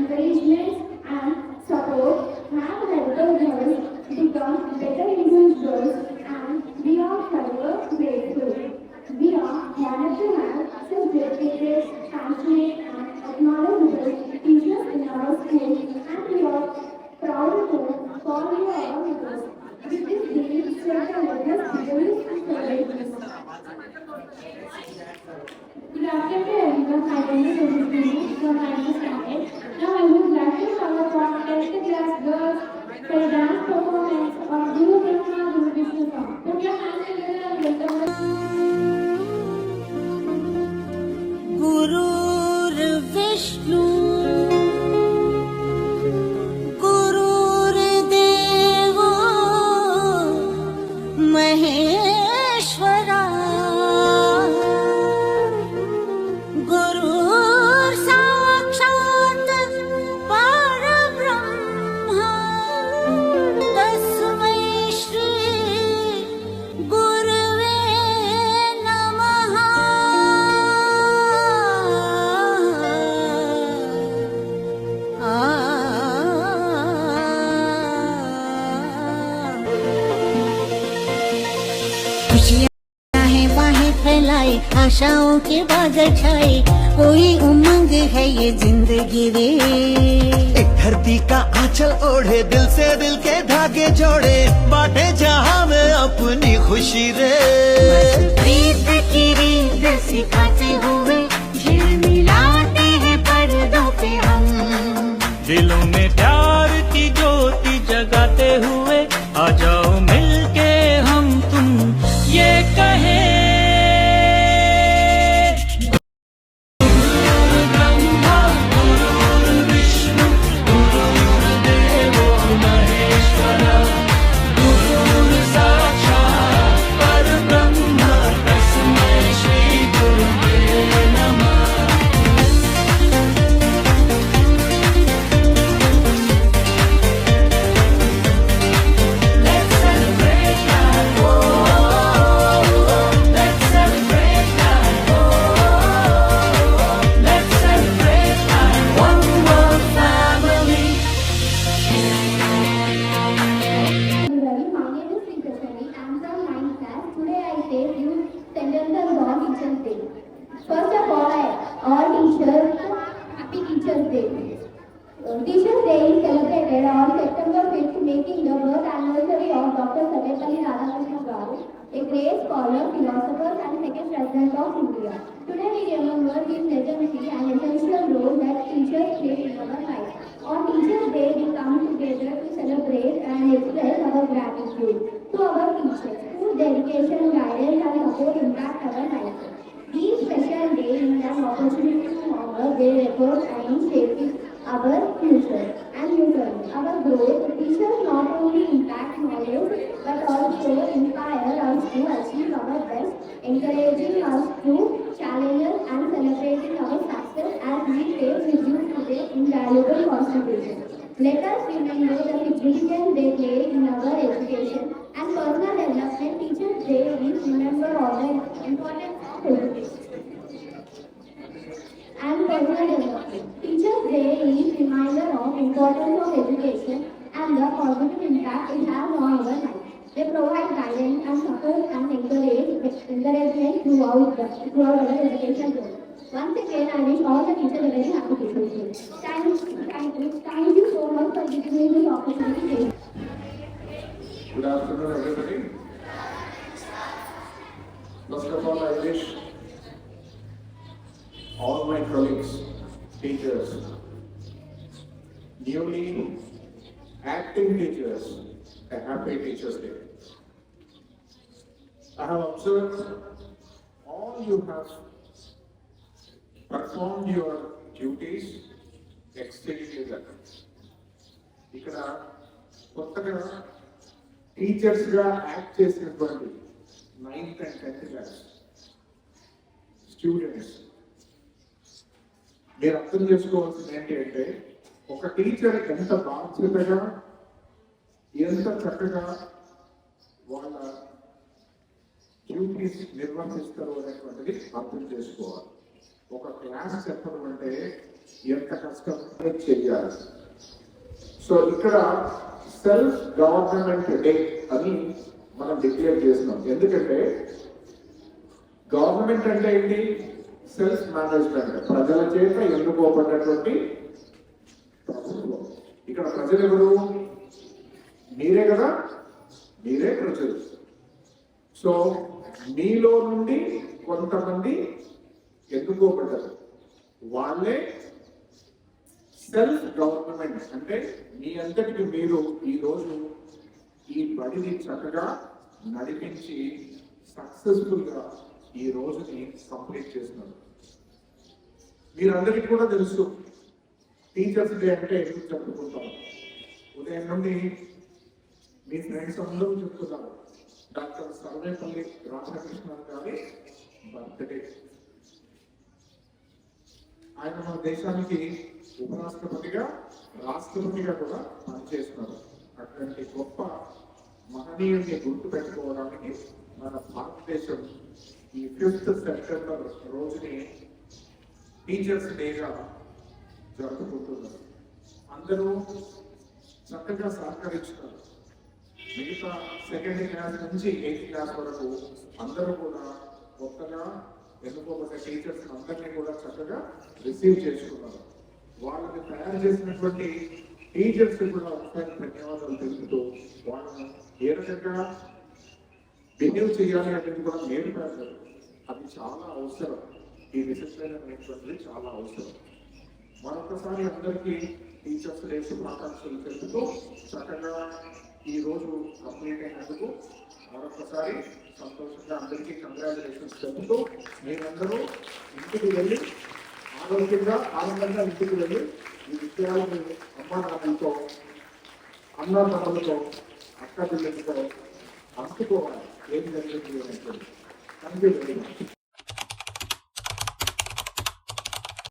encouragement and support have helped us become better individuals and we are forever grateful. We are honored to have such dedicated, passionate and acknowledgeable teachers in our school and we are proud to call you our mentors. With this belief, set the letters, beliefs and celebrations. Good afternoon, everyone. My name is Udit from 9th standard. Now I would like to cover from 10th class girls for a dance performance on Guru Brahma Guru Vishnu song. Put your hands together and welcome. Gurur Vishnu Gurur Deva Maheshwara Gurur Sakshat Parabrahma Tasmai Shri Gurave Namaha खुशियाँ हैं बाहें फैलाई आशाओं के बादल छाए कोई उमंग है ये जिंदगी रे एक धरती का आंचल ओढ़े दिल से दिल के धागे जोड़े बांटे जहां में अपनी खुशी रे प्रीत की रीत सिखाते हुए झिलमिलाते हैं पर्दों पे हम दिलों में प्यार की ज्योति जगाते हुए आ जाओ मिलके हम तुम ये कहें ब्रह्मा गुरु विष्णु गुरुर्देवो महेश्वरा गुरु साक्षात् परब्रह्म तस्मै श्री गुरुवे नमः Let's celebrate life, oh, let's celebrate life, oh, let's celebrate life, one world family. Everybody, my name is Srikrishani. I'm from 9th class. Today I take you sentences on Teachers' Day. First of all teachers, Happy Teachers' Day. Teachers' Day is celebrated on September 5th, making the birth anniversary of Dr. Sarvepalli Radhakrishna Rao, a great scholar, philosopher, and second president of India. Today we remember his legacy and essential role that teachers play in our life. On Teachers' Day, we come together to celebrate and express our gratitude to our teachers, whose dedication, guidance, and support impact our lives. These special days is an opportunity to honor their efforts and shaping our future and nurturing our growth. Teachers not only impact knowledge but also inspire us to achieve our best, encouraging us to challenge us and celebrating our success as we take tribute to their invaluable contribution. Let us remember the significance they play in our education and personal development. Teachers' Day is remember all the importance of education and personal development. Teachers' Day is reminder of importance of education and the positive impact it has on our life. They provide guidance and support and encouragement throughout our education journey. Once again, I wish all the teachers a very happy Teachers' Day. Thank you so much for giving me this opportunity. Good afternoon, everybody. First of all, I wish all my colleagues, teachers, newly acting teachers, a happy Teachers' Day. I have observed all you have performed your duties exceedingly. ఇక్కడ కొత్తగా టీచర్స్గా act చేసినటువంటి 9th and 10th class students మీరు అర్థం చేసుకోవాల్సింది ఏంటి అంటే ఒక teacher ఎంత బాధ్యతగా ఎంత చక్కగా వాళ్ళ డ్యూటీస్ నిర్వర్తిస్తారు అనేటువంటిది అర్థం చేసుకోవాలి. ఒక క్లాస్ చెప్పడం అంటే ఎంత కష్టం మేనేజ్ చేయాలి. సో ఇక్కడ సెల్ఫ్ గవర్నమెంట్ డే అని మనం డిక్లేర్ చేస్తున్నాం. ఎందుకంటే గవర్నమెంట్ అంటే ఏంటి? సెల్ఫ్ మేనేజ్మెంట్, ప్రజల చేత ఎన్నుకోబడినటువంటి ప్రభుత్వం. ఇక్కడ ప్రజలు ఎవరు? మీరే కదా, మీరే ప్రజలు. సో మీలో నుండి కొంతమంది ఎన్నుకోబడ్డారు, వాళ్ళే సెల్ఫ్ గవర్నమెంట్. అంటే మీ అంతటికి మీరు ఈరోజు ఈ బడిని చక్కగా నడిపించి సక్సెస్ఫుల్ గా ఈ రోజుని కంప్లీట్ చేస్తున్నారు. మీరందరికీ కూడా తెలుసు టీచర్స్ డే అంటే ఎందుకు చెప్పుకుంటాం. ఉదయం నుండి మీ ఫ్రెండ్స్ అందరూ చెప్తున్నారు డాక్టర్ సర్వేపల్లి రాధాకృష్ణన్ గారి బర్త్డే. ఆయన మన దేశానికి ఉపరాష్ట్రపతిగా, రాష్ట్రపతిగా కూడా పనిచేస్తున్నారు. అటువంటి గొప్ప మహనీయుడిని గుర్తు పెట్టుకోవడానికి మన భారతదేశం ఈ 5th సెప్టెంబర్ రోజుని టీచర్స్ డేగా జరుపుకుంటున్నారు. అందరూ చక్కగా సహకరించున్నారు. మిగతా 2nd క్లాస్ నుంచి 8th క్లాస్ వరకు అందరూ కూడా కొత్తగా ఎన్నుకోబడ్డ టీచర్స్ అందరినీ కూడా చక్కగా రిసీవ్ చేసుకున్నారు. వాళ్ళని తయారు చేసినటువంటి టీచర్స్ కూడా ఒకసారి ధన్యవాదాలు తెలుపుతూ వాళ్ళని ఏ రకంగా బిహేవ్ చేయాలి అనేది కూడా నేర్పారు. అది చాలా అవసరం. ఈ డిసిప్లిన్ అనేటువంటిది చాలా అవసరం. మరొకసారి అందరికీ టీచర్స్ డే శుభాకాంక్షలు తెలుపుతూ చక్కగా ఈ రోజు కంప్లీట్ అయినందుకు మరొకసారి సంతోషంగా అందరికీ కంగ్రాచులేషన్స్ చెబుతూ మీరందరూ ఇంటికి వెళ్ళి ఆనందంగా ఇంటికి వెళ్ళి ఈ విషయాలను అమ్మా నాన్నలతో, అన్నదమ్ములతో, అక్క పిల్లలతో పంచుకోవాలి ఏం జరిగింది అనేటువంటి. Thank you very much.